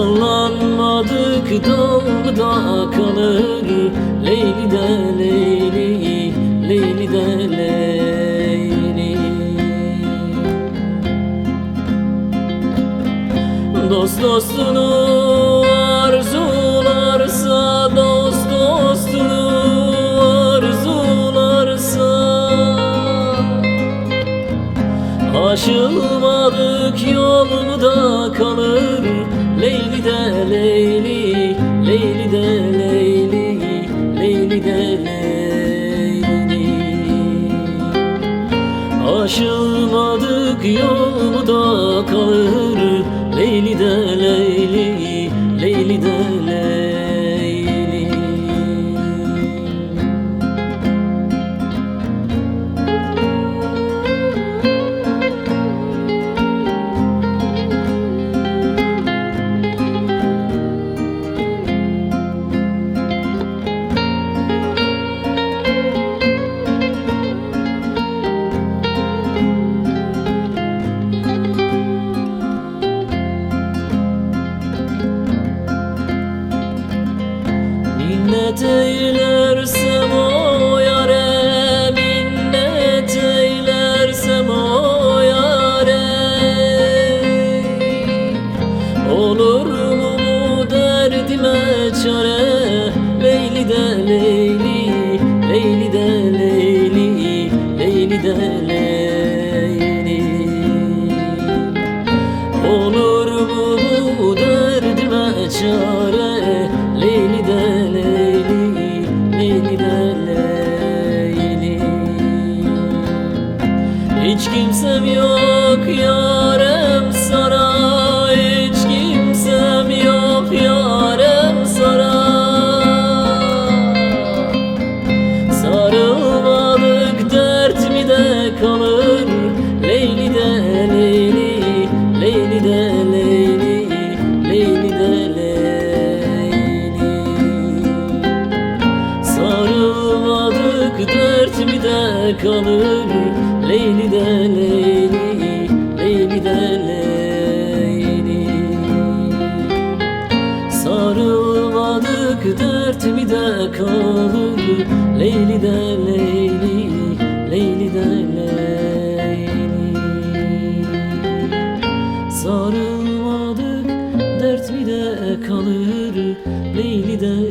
Sallanmadık dalda kalır Leyli de Leyli, Leyli de Leyli. Dost dostunu arzularsa, dost dostunu arzularsa, aşılmadık yolda kalır Leyli de Leyli, Leyli de Leyli, Leyli de Leyli. Aşılmadık yolda kalır Leyli de Leyli, Leyli de Leyli. Minnet eylersem o yâre, minnet eylersem o yâre, olur mu bu derdime çare? Leyli de Leyli, Leyli de Leyli, Leyli de Leyli. Olur mu bu derdime çare? Leyli de Leyli, Leyli de Leyli. Hiç kimsem yok yarem sana, hiç kimsem yok yarem sana. Sarılmadık dert mi de kalır Leyli de Leyli, Leyli de Leyli, Leyli de Leyli. Sarılmadık dert mi de kalır Leyli de Leyli, Leyli de Leyli. Sarılmadık dert mi de kalır Leyli de Leyli, Leyli de Leyli. Sarılmadık dert mi de kalır Leyli de